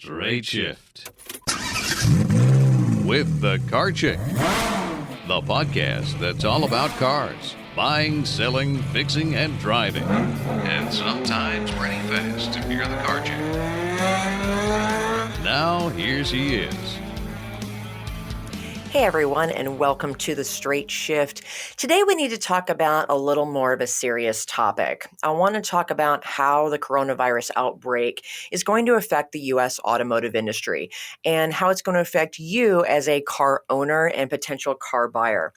Straight Shift with the Car Chick, the podcast that's all about cars, buying, selling, fixing, and driving, and sometimes running fast if you're the Car Chick. Now, here she is. Hey everyone, and welcome to the Straight Shift. Today we need to talk about a little more of a serious topic. I want to talk about how the coronavirus outbreak is going to affect the U.S. automotive industry and how it's going to affect you as a car owner and potential car buyer.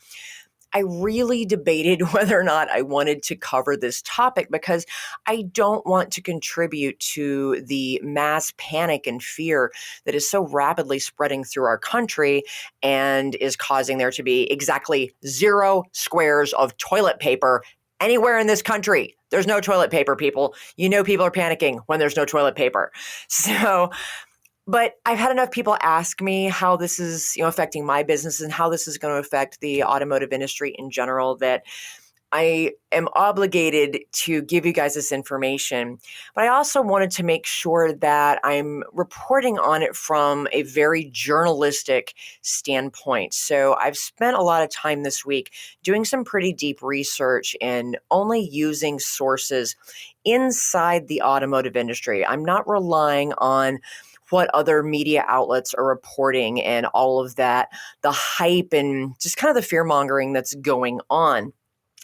I really debated whether or not I wanted to cover this topic because I don't want to contribute to the mass panic and fear that is so rapidly spreading through our country and is causing there to be exactly 0 squares of toilet paper anywhere in this country. There's no toilet paper, people. You know people are panicking when there's no toilet paper. But I've had enough people ask me how this is, affecting my business and how this is going to affect the automotive industry in general that I am obligated to give you guys this information. But I also wanted to make sure that I'm reporting on it from a very journalistic standpoint. So I've spent a lot of time this week doing some pretty deep research and only using sources inside the automotive industry. I'm not relying on what other media outlets are reporting and all of that, the hype and just kind of the fear mongering that's going on.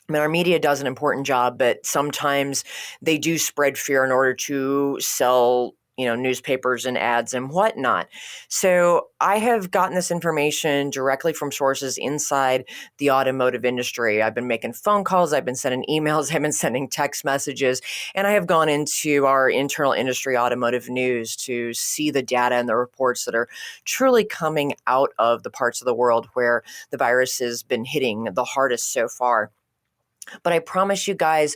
I mean, our media does an important job, but sometimes they do spread fear in order to sell, newspapers and ads and whatnot. So I have gotten this information directly from sources inside the automotive industry. I've been making phone calls, I've been sending emails, I've been sending text messages, and I have gone into our internal industry automotive news to see the data and the reports that are truly coming out of the parts of the world where the virus has been hitting the hardest so far. But I promise you guys,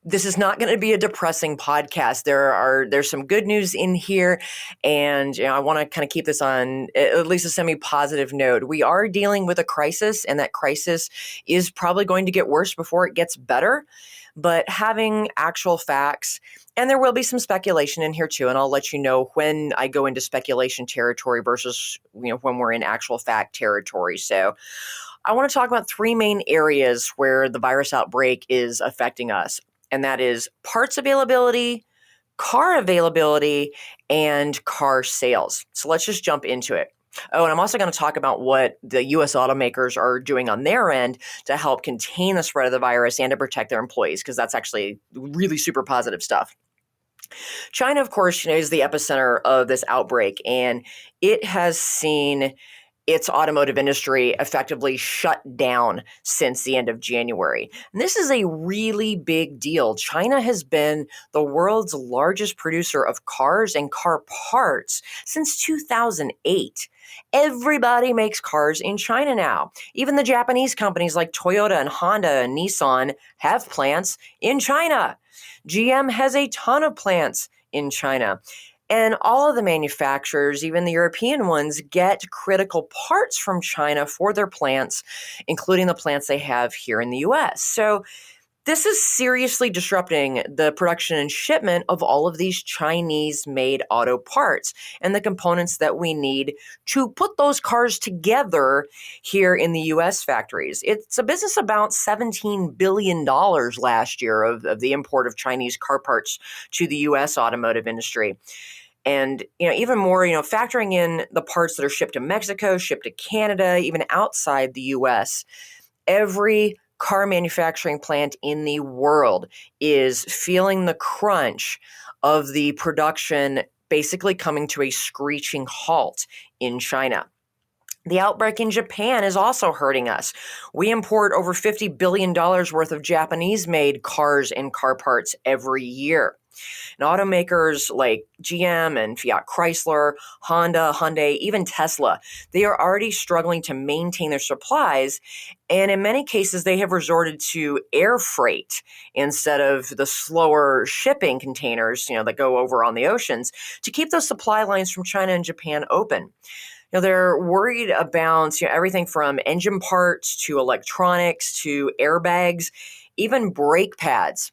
this is not going to be a depressing podcast. There's some good news in here, and I want to kind of keep this on at least a semi-positive note. We are dealing with a crisis, and that crisis is probably going to get worse before it gets better. But having actual facts, and there will be some speculation in here too, and I'll let you know when I go into speculation territory versus when we're in actual fact territory. So I want to talk about 3 main areas where the virus outbreak is affecting us, and that is parts availability, car availability, and car sales. So let's just jump into it. Oh, and I'm also going to talk about what the U.S. automakers are doing on their end to help contain the spread of the virus and to protect their employees, because that's actually really super positive stuff. China, of course, is the epicenter of this outbreak, and it has seen its automotive industry effectively shut down since the end of January. And this is a really big deal. China has been the world's largest producer of cars and car parts since 2008. Everybody makes cars in China now. Even the Japanese companies like Toyota and Honda and Nissan have plants in China. GM has a ton of plants in China. And all of the manufacturers, even the European ones, get critical parts from China for their plants, including the plants they have here in the U.S. So this is seriously disrupting the production and shipment of all of these Chinese-made auto parts and the components that we need to put those cars together here in the U.S. factories. It's a business about $17 billion last year of the import of Chinese car parts to the U.S. automotive industry. And, even more, factoring in the parts that are shipped to Mexico, shipped to Canada, even outside the U.S., every car manufacturing plant in the world is feeling the crunch of the production basically coming to a screeching halt in China. The outbreak in Japan is also hurting us. We import over $50 billion worth of Japanese-made cars and car parts every year. And automakers like GM and Fiat-Chrysler, Honda, Hyundai, even Tesla, they are already struggling to maintain their supplies. And in many cases, they have resorted to air freight instead of the slower shipping containers, that go over on the oceans to keep those supply lines from China and Japan open. They're worried about everything from engine parts to electronics to airbags, even brake pads.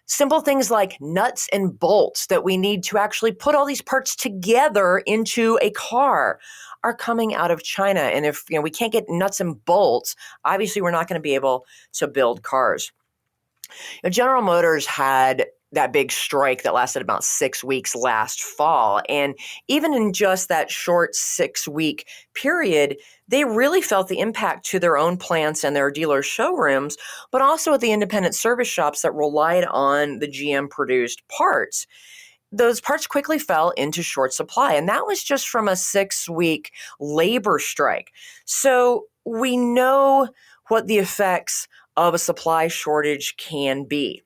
Simple things like nuts and bolts that we need to actually put all these parts together into a car are coming out of China. And if we can't get nuts and bolts, obviously we're not going to be able to build cars. General Motors had that big strike that lasted about 6 weeks last fall. And even in just that short 6-week period, they really felt the impact to their own plants and their dealer showrooms, but also at the independent service shops that relied on the GM produced parts. Those parts quickly fell into short supply, and that was just from a 6-week labor strike. So we know what the effects of a supply shortage can be.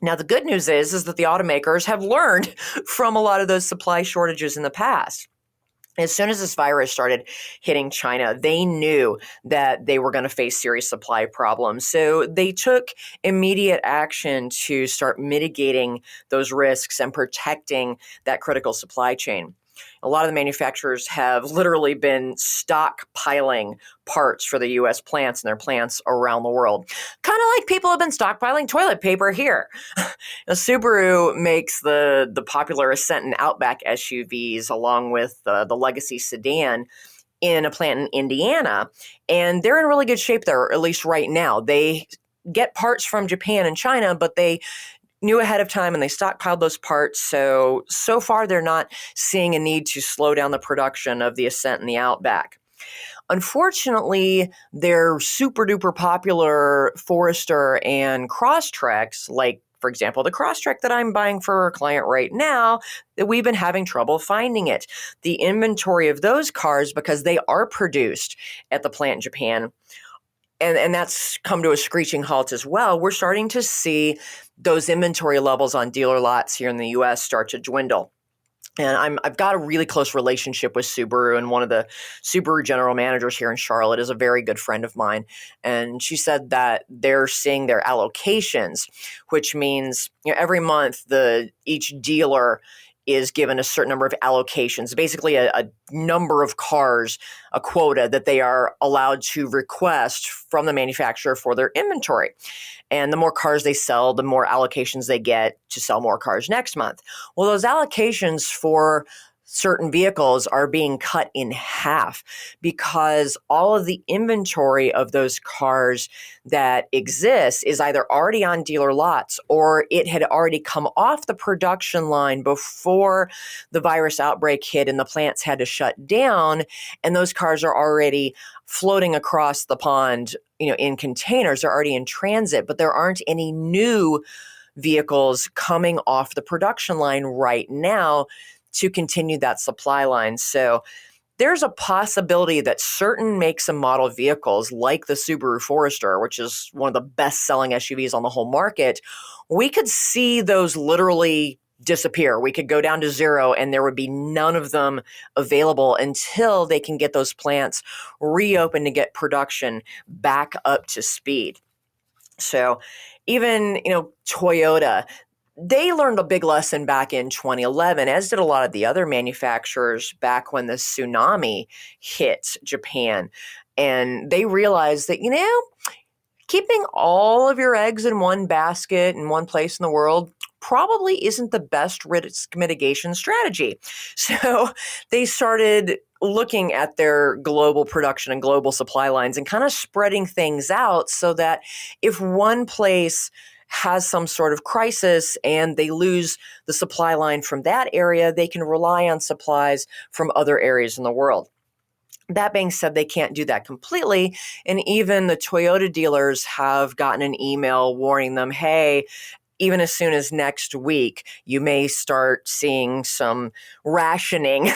Now, the good news is that the automakers have learned from a lot of those supply shortages in the past. As soon as this virus started hitting China, they knew that they were going to face serious supply problems. So they took immediate action to start mitigating those risks and protecting that critical supply chain. A lot of the manufacturers have literally been stockpiling parts for the U.S. plants and their plants around the world. Kind of like people have been stockpiling toilet paper here. Now, Subaru makes the popular Ascent and Outback SUVs along with the legacy sedan in a plant in Indiana, and they're in really good shape there, at least right now. They get parts from Japan and China, but they knew ahead of time and they stockpiled those parts. So far, they're not seeing a need to slow down the production of the Ascent and the Outback. Unfortunately, their super duper popular Forester and Crosstreks, like, for example, the Crosstrek that I'm buying for a client right now, that we've been having trouble finding it. The inventory of those cars, because they are produced at the plant in Japan, and that's come to a screeching halt as well. We're starting to see those inventory levels on dealer lots here in the U.S. start to dwindle. And I've got a really close relationship with Subaru, and one of the Subaru general managers here in Charlotte is a very good friend of mine. And she said that they're seeing their allocations, which means every month each dealer is given a certain number of allocations, basically a number of cars, a quota that they are allowed to request from the manufacturer for their inventory. And the more cars they sell, the more allocations they get to sell more cars next month. Well, those allocations for certain vehicles are being cut in half because all of the inventory of those cars that exists is either already on dealer lots or it had already come off the production line before the virus outbreak hit and the plants had to shut down, and those cars are already floating across the pond, in containers. They're already in transit, but there aren't any new vehicles coming off the production line right now to continue that supply line. So there's a possibility that certain makes and model vehicles like the Subaru Forester, which is one of the best-selling SUVs on the whole market, we could see those literally disappear. We could go down to zero and there would be none of them available until they can get those plants reopened to get production back up to speed. So even, Toyota, they learned a big lesson back in 2011, as did a lot of the other manufacturers back when the tsunami hit Japan. And they realized that, keeping all of your eggs in one basket in one place in the world probably isn't the best risk mitigation strategy. So they started looking at their global production and global supply lines and kind of spreading things out so that if one place has some sort of crisis and they lose the supply line from that area, they can rely on supplies from other areas in the world. That being said, they can't do that completely. And even the Toyota dealers have gotten an email warning them, hey, even as soon as next week, you may start seeing some rationing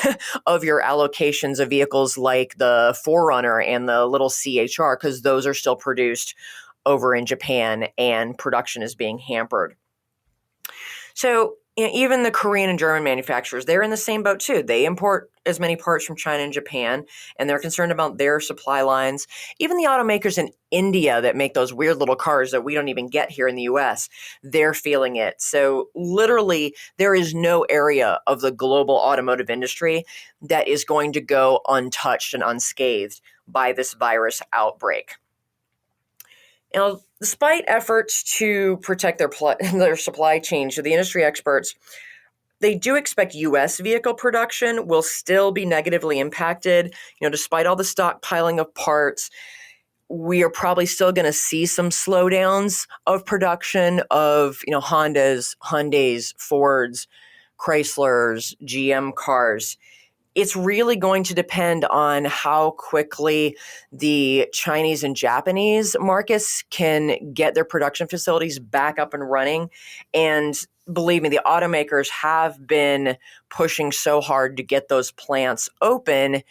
of your allocations of vehicles like the 4Runner and the little CHR, because those are still produced over in Japan and production is being hampered. So even the Korean and German manufacturers, they're in the same boat too. They import as many parts from China and Japan, and they're concerned about their supply lines. Even the automakers in India that make those weird little cars that we don't even get here in the US, they're feeling it. So literally, there is no area of the global automotive industry that is going to go untouched and unscathed by this virus outbreak. Despite efforts to protect their supply chain, to the industry experts, they do expect U.S. vehicle production will still be negatively impacted. Despite all the stockpiling of parts, we are probably still going to see some slowdowns of production of, Hondas, Hyundais, Fords, Chryslers, GM cars. It's really going to depend on how quickly the Chinese and Japanese markets can get their production facilities back up and running. And believe me, the automakers have been pushing so hard to get those plants open,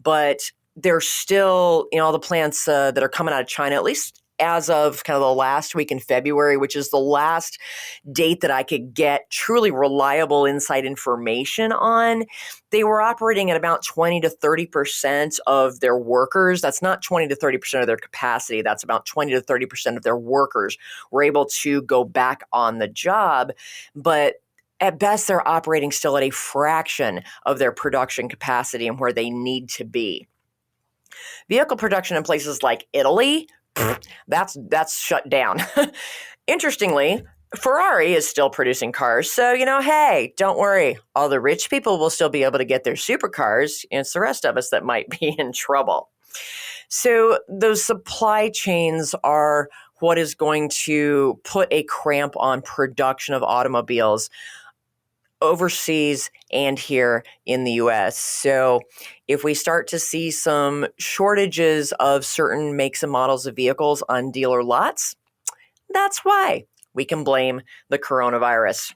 but they're still, all the plants that are coming out of China, at least as of kind of the last week in February, which is the last date that I could get truly reliable inside information on, they were operating at about 20 to 30% of their workers. That's not 20 to 30% of their capacity. That's about 20 to 30% of their workers were able to go back on the job. But at best, they're operating still at a fraction of their production capacity and where they need to be. Vehicle production in places like Italy, that's shut down. Interestingly, Ferrari is still producing cars. So, hey, don't worry. All the rich people will still be able to get their supercars. It's the rest of us that might be in trouble. So those supply chains are what is going to put a cramp on production of automobiles overseas and here in the US. So if we start to see some shortages of certain makes and models of vehicles on dealer lots, that's why we can blame the coronavirus.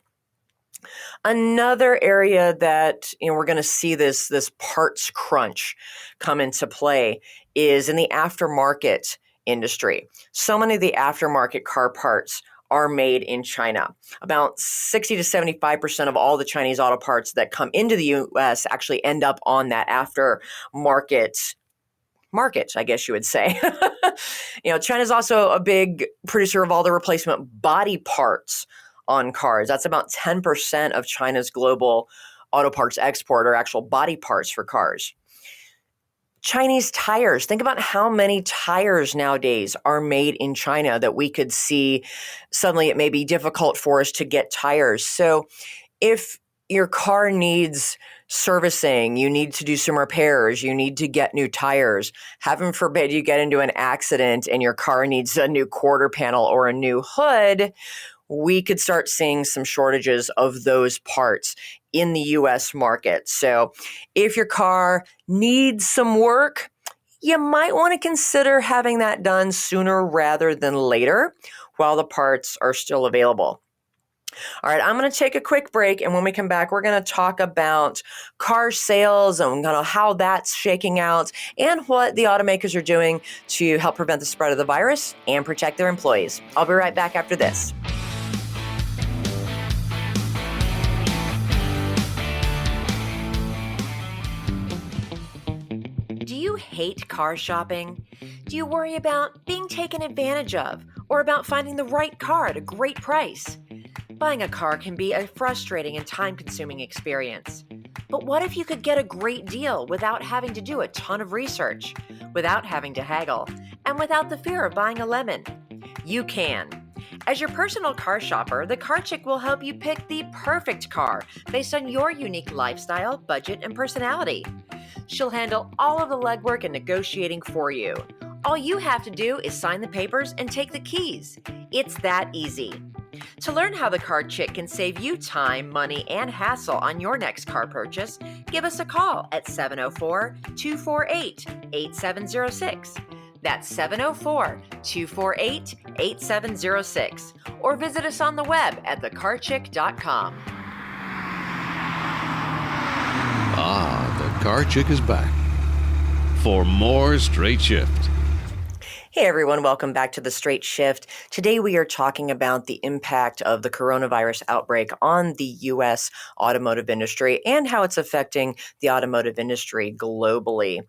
Another area that we're going to see this parts crunch come into play is in the aftermarket industry. So many of the aftermarket car parts are made in China. About 60 to 75% of all the Chinese auto parts that come into the U.S. actually end up on that aftermarket market, I guess you would say. China's also a big producer of all the replacement body parts on cars. That's about 10% of China's global auto parts export, or actual body parts for cars. Chinese tires. Think about how many tires nowadays are made in China that we could see suddenly it may be difficult for us to get tires. So if your car needs servicing, you need to do some repairs, you need to get new tires, heaven forbid you get into an accident and your car needs a new quarter panel or a new hood, we could start seeing some shortages of those parts in the U.S. market. So if your car needs some work, you might want to consider having that done sooner rather than later while the parts are still available. All right, I'm going to take a quick break, and when we come back, we're going to talk about car sales and how that's shaking out and what the automakers are doing to help prevent the spread of the virus and protect their employees. I'll be right back after this. Do you hate car shopping? Do you worry about being taken advantage of or about finding the right car at a great price? Buying a car can be a frustrating and time-consuming experience. But what if you could get a great deal without having to do a ton of research, without having to haggle, and without the fear of buying a lemon? You can. As your personal car shopper, the Car Chick will help you pick the perfect car based on your unique lifestyle, budget, and personality. She'll handle all of the legwork and negotiating for you. All you have to do is sign the papers and take the keys. It's that easy. To learn how the Car Chick can save you time, money, and hassle on your next car purchase, give us a call at 704-248-8706. That's 704-248-8706. Or visit us on the web at thecarchick.com. The Car Chick is back for more Straight Shift. Hey everyone, welcome back to The Straight Shift. Today we are talking about the impact of the coronavirus outbreak on the U.S. automotive industry and how it's affecting the automotive industry globally.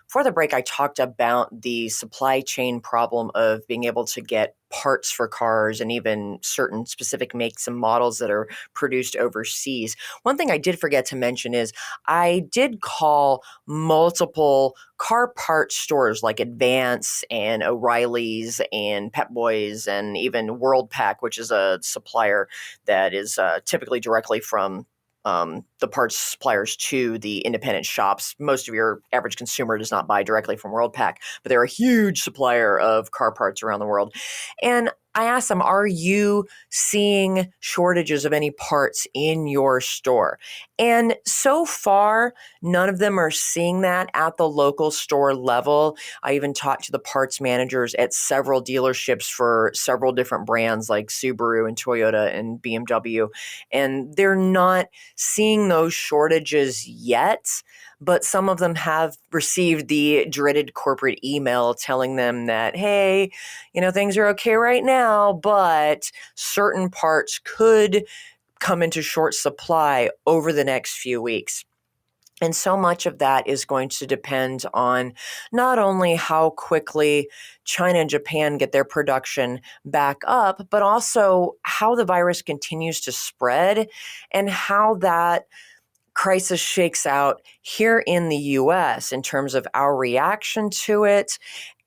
For the break, I talked about the supply chain problem of being able to get parts for cars and even certain specific makes and models that are produced overseas. One thing I did forget to mention is I did call multiple car parts stores like Advance and O'Reilly's and Pep Boys and even Worldpac, which is a supplier that is typically directly from the parts suppliers to the independent shops. Most of your average consumer does not buy directly from Worldpac, but they're a huge supplier of car parts around the world. And I asked them, are you seeing shortages of any parts in your store? And so far, none of them are seeing that at the local store level. I even talked to the parts managers at several dealerships for several different brands like Subaru and Toyota and BMW, and they're not seeing those shortages yet. But some of them have received the dreaded corporate email telling them that, hey, things are okay right now, but certain parts could come into short supply over the next few weeks. And so much of that is going to depend on not only how quickly China and Japan get their production back up, but also how the virus continues to spread and how that crisis shakes out here in the US in terms of our reaction to it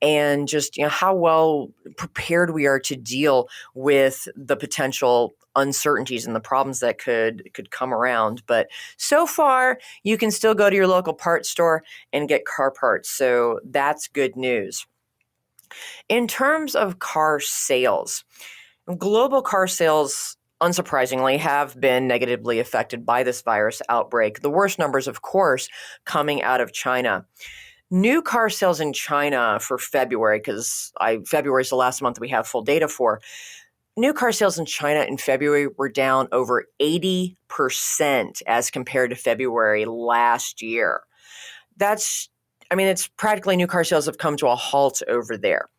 and just how well prepared we are to deal with the potential uncertainties and the problems that could come around. But so far, you can still go to your local parts store and get car parts. So that's good news. In terms of car sales, global car sales unsurprisingly, have been negatively affected by this virus outbreak. The worst numbers, of course, coming out of China. New car sales in China for February, because February is the last month we have full data for. New car sales in China in February were down over 80% as compared to February last year. It's practically new car sales have come to a halt over there.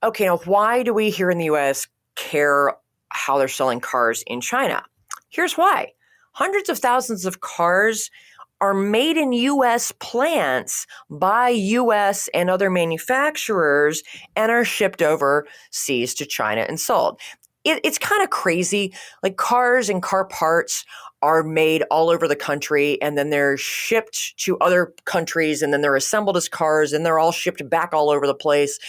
Okay, now why do we here in the US care how they're selling cars in China? Here's why. Hundreds of thousands of cars are made in U.S. plants by U.S. and other manufacturers and are shipped overseas to China and sold. It's kind of crazy. Like cars and car parts are made all over the country and then they're shipped to other countries and then they're assembled as cars and they're all shipped back all over the place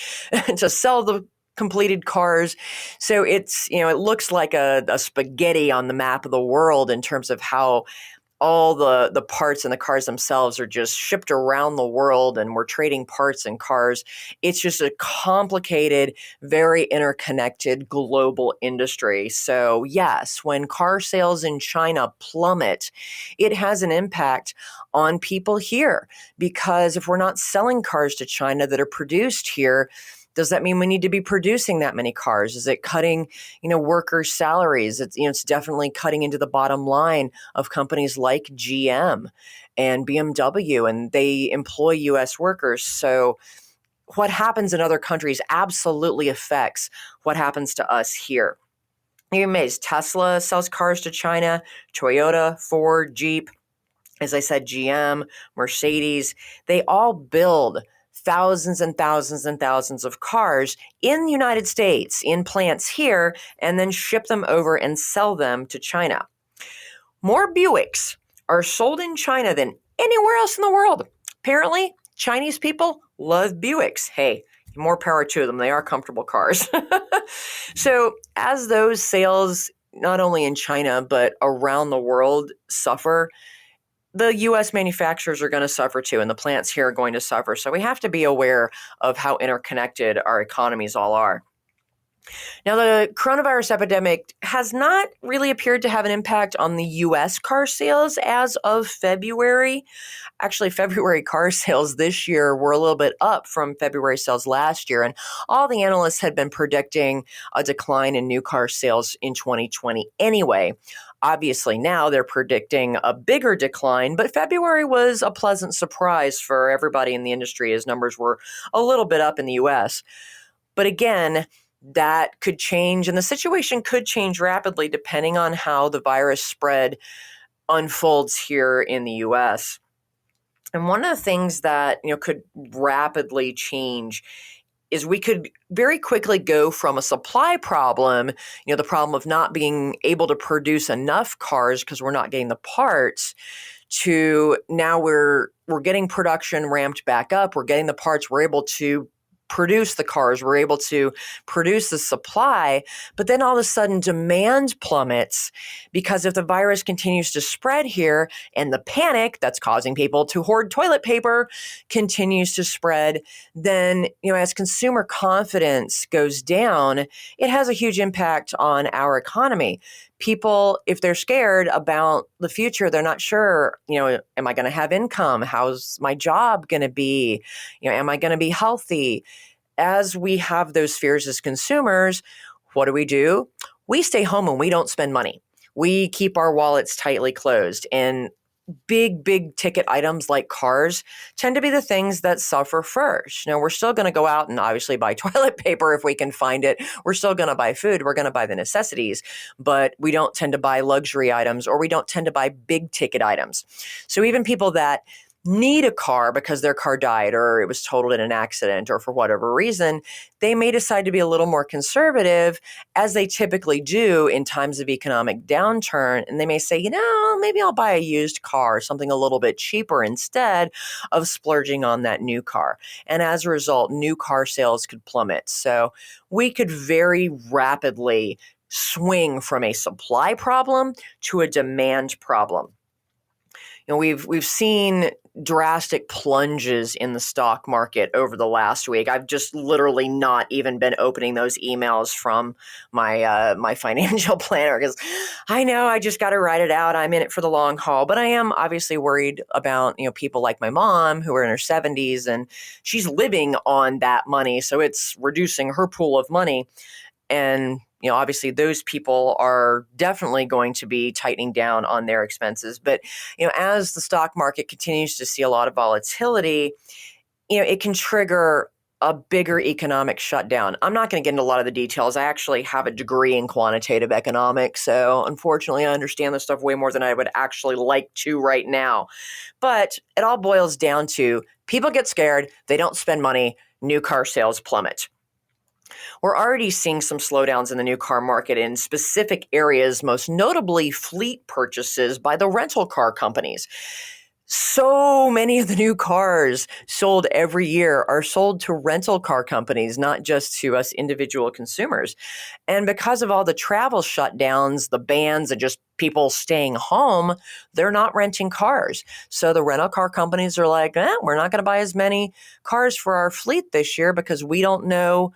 to sell the completed cars. So it looks like a spaghetti on the map of the world in terms of how all the parts and the cars themselves are just shipped around the world and we're trading parts and cars. It's just a complicated, very interconnected global industry. So yes, when car sales in China plummet, it has an impact on people here because if we're not selling cars to China that are produced here, does that mean we need to be producing that many cars? Is it cutting, workers' salaries? It's definitely cutting into the bottom line of companies like GM and BMW, and they employ U.S. workers. So what happens in other countries absolutely affects what happens to us here. You're amazed. Tesla sells cars to China, Toyota, Ford, Jeep, as I said, GM, Mercedes, they all build thousands and thousands and thousands of cars in the United States, in plants here, and then ship them over and sell them to China. More Buicks are sold in China than anywhere else in the world. Apparently, Chinese people love Buicks. Hey, more power to them. They are comfortable cars. So as those sales, not only in China, but around the world suffer, the U.S. manufacturers are going to suffer too, and the plants here are going to suffer. So we have to be aware of how interconnected our economies all are. Now, the coronavirus epidemic has not really appeared to have an impact on the U.S. car sales as of February. Actually, February car sales this year were a little bit up from February sales last year, and all the analysts had been predicting a decline in new car sales in 2020 anyway. Obviously, now they're predicting a bigger decline, but February was a pleasant surprise for everybody in the industry as numbers were a little bit up in the U.S. But again, that could change, and the situation could change rapidly depending on how the virus spread unfolds here in the U.S. And one of the things that could rapidly change is we could very quickly go from a supply problem, the problem of not being able to produce enough cars because we're not getting the parts, to now we're getting production ramped back up. We're getting the parts. We're able to produce the cars. We're able to produce the supply. But then all of a sudden demand plummets because if the virus continues to spread here and the panic that's causing people to hoard toilet paper continues to spread, then, as consumer confidence goes down, it has a huge impact on our economy. People, if they're scared about the future, they're not sure, am I going to have income? How's my job going to be? Am I going to be healthy? As we have those fears as consumers, what do? We stay home and we don't spend money. We keep our wallets tightly closed, and big ticket items like cars tend to be the things that suffer first. We're still going to go out and obviously buy toilet paper if we can find it. We're still going to buy food. We're going to buy the necessities, but we don't tend to buy luxury items, or we don't tend to buy big ticket items. So even people that need a car because their car died or it was totaled in an accident or for whatever reason, they may decide to be a little more conservative, as they typically do in times of economic downturn. And they may say, maybe I'll buy a used car, something a little bit cheaper, instead of splurging on that new car. And as a result, new car sales could plummet. So we could very rapidly swing from a supply problem to a demand problem. We've seen drastic plunges in the stock market over the last week. I've just literally not even been opening those emails from my financial planner, because I know I just got to write it out. I'm in it for the long haul, but I am obviously worried about people like my mom, who are in her 70s, and she's living on that money, so it's reducing her pool of money. And obviously those people are definitely going to be tightening down on their expenses. But, as the stock market continues to see a lot of volatility, it can trigger a bigger economic shutdown. I'm not going to get into a lot of the details. I actually have a degree in quantitative economics, so unfortunately I understand this stuff way more than I would actually like to right now. But it all boils down to people get scared, they don't spend money, new car sales plummet. We're already seeing some slowdowns in the new car market in specific areas, most notably fleet purchases by the rental car companies. So many of the new cars sold every year are sold to rental car companies, not just to us individual consumers. And because of all the travel shutdowns, the bans, and just people staying home, they're not renting cars. So the rental car companies are like, we're not going to buy as many cars for our fleet this year because we don't know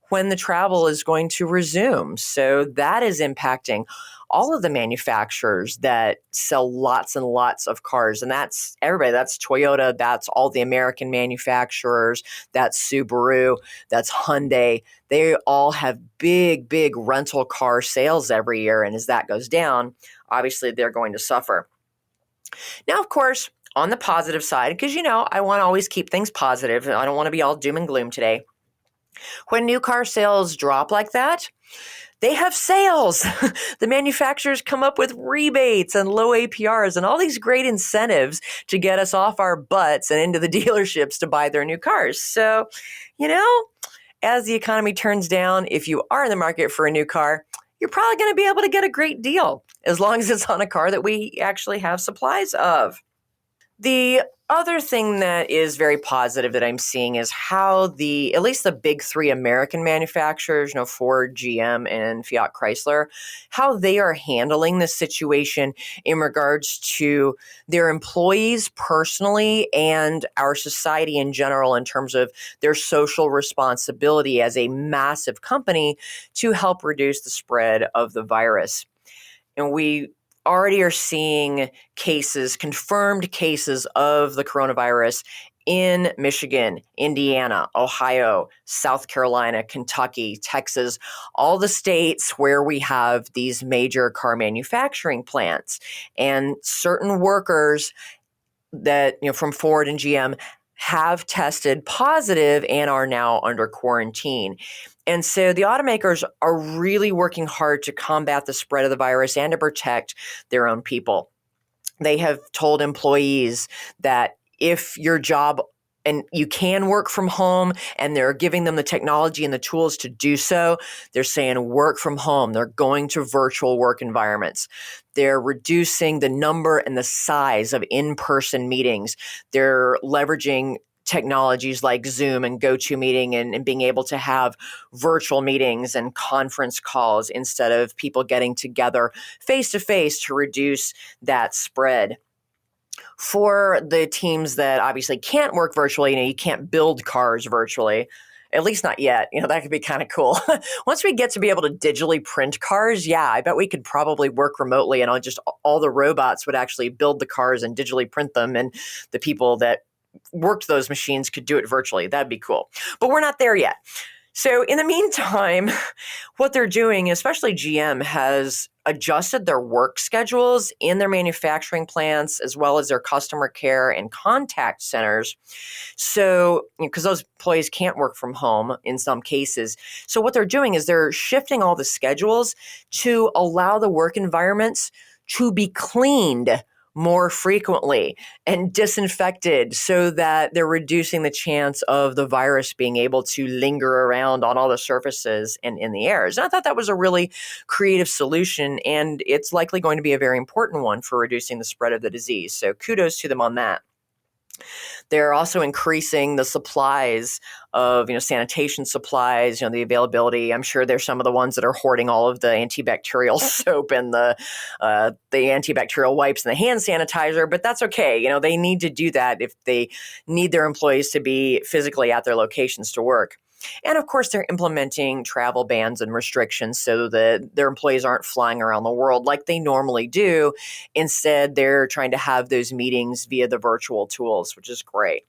when the travel is going to resume. So that is impacting all of the manufacturers that sell lots and lots of cars. And that's everybody. That's Toyota. That's all the American manufacturers. That's Subaru. That's Hyundai. They all have big rental car sales every year. And as that goes down, obviously they're going to suffer. Now, of course, on the positive side, because, I want to always keep things positive. I don't want to be all doom and gloom today. When new car sales drop like that, they have sales. The manufacturers come up with rebates and low APRs and all these great incentives to get us off our butts and into the dealerships to buy their new cars. So, as the economy turns down, if you are in the market for a new car, you're probably going to be able to get a great deal, as long as it's on a car that we actually have supplies of. The other thing that is very positive that I'm seeing is how at least the big three American manufacturers, Ford, GM, and Fiat-Chrysler, how they are handling this situation in regards to their employees personally and our society in general, in terms of their social responsibility as a massive company to help reduce the spread of the virus. And we already are seeing confirmed cases of the coronavirus in Michigan, Indiana, Ohio, South Carolina, Kentucky, Texas, all the states where we have these major car manufacturing plants. And certain workers that, from Ford and GM have tested positive and are now under quarantine. And so the automakers are really working hard to combat the spread of the virus and to protect their own people. They have told employees that if your job and you can work from home, and they're giving them the technology and the tools to do so. They're saying work from home. They're going to virtual work environments. They're reducing the number and the size of in-person meetings. They're leveraging technologies like Zoom and GoToMeeting and being able to have virtual meetings and conference calls instead of people getting together face-to-face to reduce that spread. For the teams that obviously can't work virtually, you can't build cars virtually, at least not yet. That could be kind of cool. Once we get to be able to digitally print cars, yeah, I bet we could probably work remotely and all the robots would actually build the cars and digitally print them, and the people that worked those machines could do it virtually. That'd be cool. But we're not there yet. So in the meantime, what they're doing, especially GM, has adjusted their work schedules in their manufacturing plants as well as their customer care and contact centers. So, because those employees can't work from home in some cases. So what they're doing is they're shifting all the schedules to allow the work environments to be cleaned more frequently and disinfected so that they're reducing the chance of the virus being able to linger around on all the surfaces and in the airs. And I thought that was a really creative solution, and it's likely going to be a very important one for reducing the spread of the disease. So kudos to them on that. They're also increasing the supplies of, sanitation supplies, the availability. I'm sure they're some of the ones that are hoarding all of the antibacterial soap and the antibacterial wipes and the hand sanitizer, but that's okay. They need to do that if they need their employees to be physically at their locations to work. And of course, they're implementing travel bans and restrictions so that their employees aren't flying around the world like they normally do. Instead, they're trying to have those meetings via the virtual tools, which is great.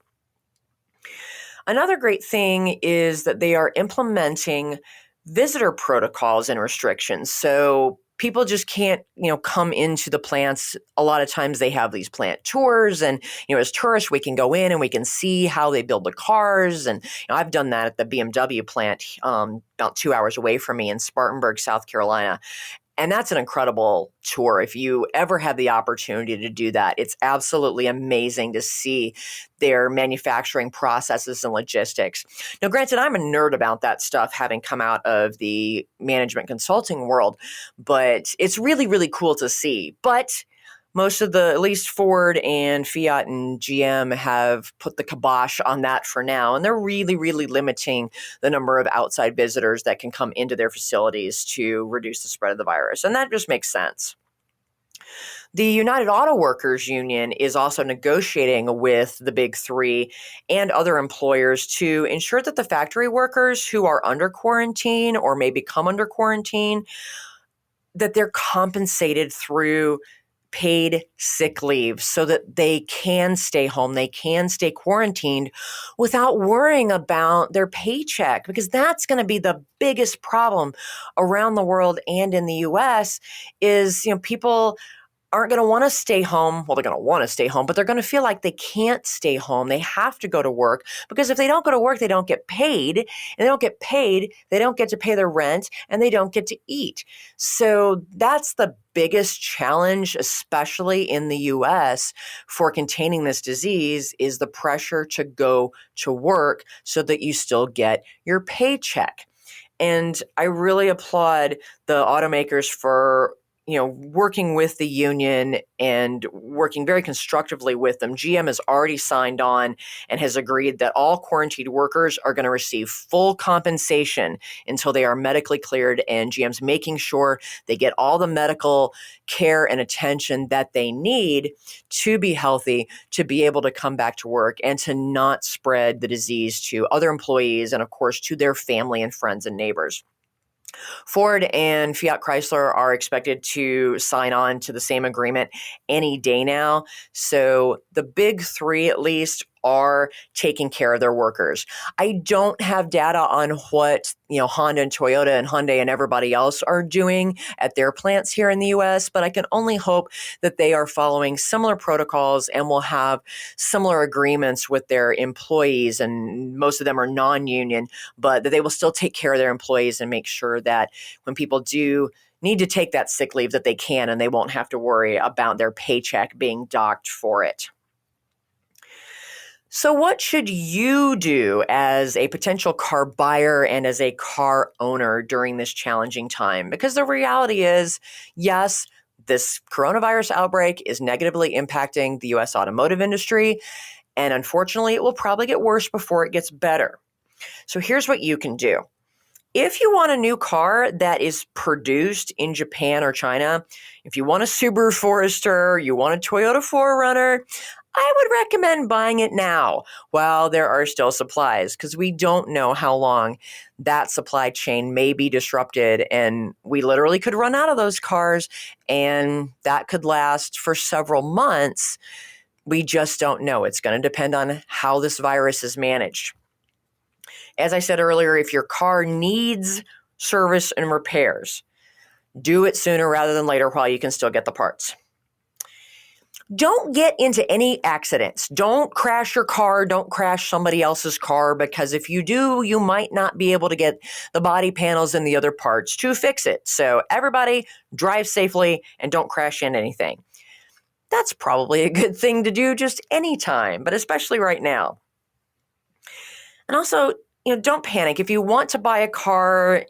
Another great thing is that they are implementing visitor protocols and restrictions. So people just can't, come into the plants. A lot of times they have these plant tours, and, as tourists, we can go in and we can see how they build the cars. And I've done that at the BMW plant about 2 hours away from me in Spartanburg, South Carolina. And that's an incredible tour. If you ever have the opportunity to do that, it's absolutely amazing to see their manufacturing processes and logistics. Now, granted, I'm a nerd about that stuff, having come out of the management consulting world, but it's really, really cool to see. But most of at least Ford and Fiat and GM have put the kibosh on that for now. And they're really, really limiting the number of outside visitors that can come into their facilities to reduce the spread of the virus. And that just makes sense. The United Auto Workers Union is also negotiating with the big three and other employers to ensure that the factory workers who are under quarantine or may become under quarantine, that they're compensated through paid sick leave so that they can stay home, they can stay quarantined without worrying about their paycheck, because that's going to be the biggest problem around the world and in the US is, people aren't going to want to stay home. Well, they're going to want to stay home, but they're going to feel like they can't stay home. They have to go to work, because if they don't go to work, they don't get paid. And they don't get paid, they don't get to pay their rent, and they don't get to eat. So that's the biggest challenge, especially in the US, for containing this disease, is the pressure to go to work so that you still get your paycheck. And I really applaud the automakers for working with the union and working very constructively with them. GM has already signed on and has agreed that all quarantined workers are going to receive full compensation until they are medically cleared, and GM's making sure they get all the medical care and attention that they need to be healthy, to be able to come back to work and to not spread the disease to other employees and, of course, to their family and friends and neighbors. Ford and Fiat-Chrysler are expected to sign on to the same agreement any day now. So the big three, at least, are taking care of their workers. I don't have data on what, Honda and Toyota and Hyundai and everybody else are doing at their plants here in the US, but I can only hope that they are following similar protocols and will have similar agreements with their employees. And most of them are non-union, but that they will still take care of their employees and make sure that when people do need to take that sick leave, that they can, and they won't have to worry about their paycheck being docked for it. So what should you do as a potential car buyer and as a car owner during this challenging time? Because the reality is, yes, this coronavirus outbreak is negatively impacting the U.S. automotive industry, and unfortunately, it will probably get worse before it gets better. So here's what you can do. If you want a new car that is produced in Japan or China, if you want a Subaru Forester, you want a Toyota 4Runner, I would recommend buying it now while there are still supplies, because we don't know how long that supply chain may be disrupted, and we literally could run out of those cars, and that could last for several months. We just don't know. It's going to depend on how this virus is managed. As I said earlier, if your car needs service and repairs, do it sooner rather than later while you can still get the parts. Don't get into any accidents. Don't crash your car. Don't crash somebody else's car, because if you do, you might not be able to get the body panels and the other parts to fix it. So everybody drive safely and don't crash into anything. That's probably a good thing to do just anytime, but especially right now. And also, don't panic. If you want to buy a car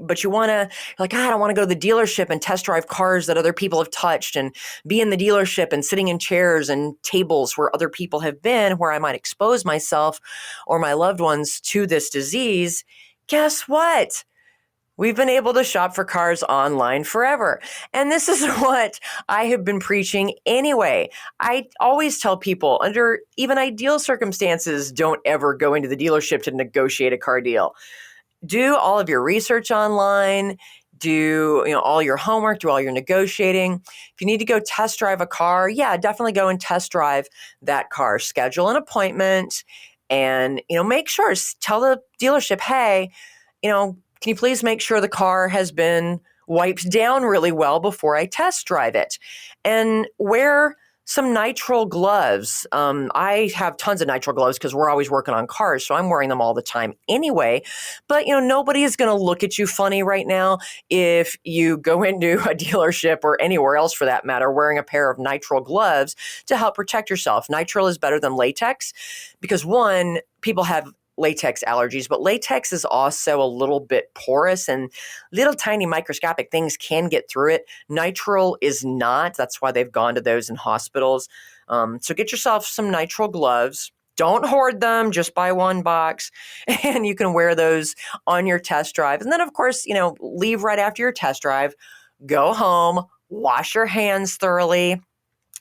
but you want to, I don't want to go to the dealership and test drive cars that other people have touched and be in the dealership and sitting in chairs and tables where other people have been, where I might expose myself or my loved ones to this disease. Guess what? We've been able to shop for cars online forever. And this is what I have been preaching anyway. I always tell people, under even ideal circumstances, don't ever go into the dealership to negotiate a car deal. Do all of your research online, do all your homework, do all your negotiating. If you need to go test drive a car, definitely go and test drive that car. Schedule an appointment and make sure, tell the dealership, hey, can you please make sure the car has been wiped down really well before I test drive it? And wear some nitrile gloves. I have tons of nitrile gloves because we're always working on cars, so I'm wearing them all the time anyway. But, nobody is going to look at you funny right now if you go into a dealership or anywhere else for that matter wearing a pair of nitrile gloves to help protect yourself. Nitrile is better than latex because, one, people have latex allergies, but latex is also a little bit porous and little tiny microscopic things can get through it. Nitrile is not. That's why they've gone to those in hospitals. So get yourself some nitrile gloves. Don't hoard them. Just buy one box and you can wear those on your test drive. And then, of course, leave right after your test drive. Go home, wash your hands thoroughly.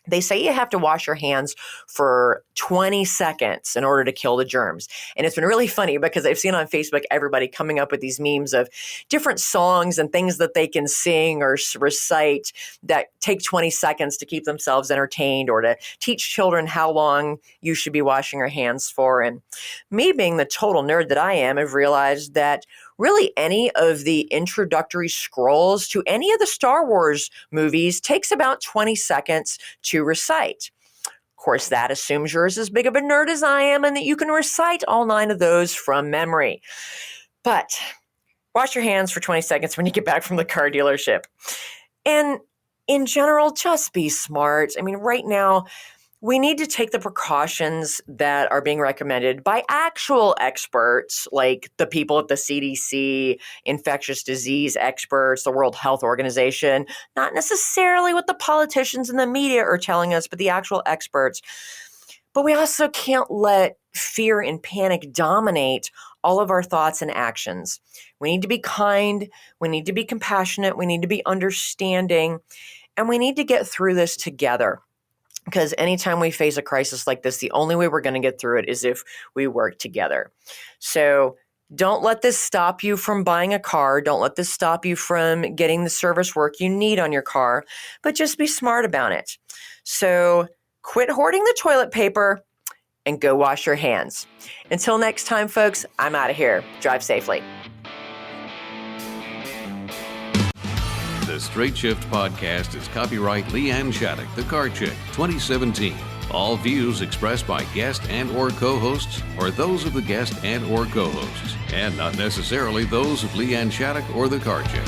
They say you have to wash your hands for 20 seconds in order to kill the germs. And it's been really funny because I've seen on Facebook everybody coming up with these memes of different songs and things that they can sing or recite that take 20 seconds to keep themselves entertained or to teach children how long you should be washing your hands for. And me being the total nerd that I am, I've realized that really any of the introductory scrolls to any of the Star Wars movies takes about 20 seconds to recite. Of course, that assumes you're as big of a nerd as I am and that you can recite all 9 of those from memory. But wash your hands for 20 seconds when you get back from the car dealership. And in general, just be smart. Right now, we need to take the precautions that are being recommended by actual experts, like the people at the CDC, infectious disease experts, the World Health Organization, not necessarily what the politicians and the media are telling us, but the actual experts. But we also can't let fear and panic dominate all of our thoughts and actions. We need to be kind. We need to be compassionate. We need to be understanding. And we need to get through this together. Because anytime we face a crisis like this, the only way we're going to get through it is if we work together. So don't let this stop you from buying a car. Don't let this stop you from getting the service work you need on your car, but just be smart about it. So quit hoarding the toilet paper and go wash your hands. Until next time, folks, I'm out of here. Drive safely. The Straight Shift podcast is copyright Leanne Shattuck, The Car Chick, 2017. All views expressed by guest and or co-hosts are those of the guest and or co-hosts, and not necessarily those of Leanne Shattuck or The Car Chick.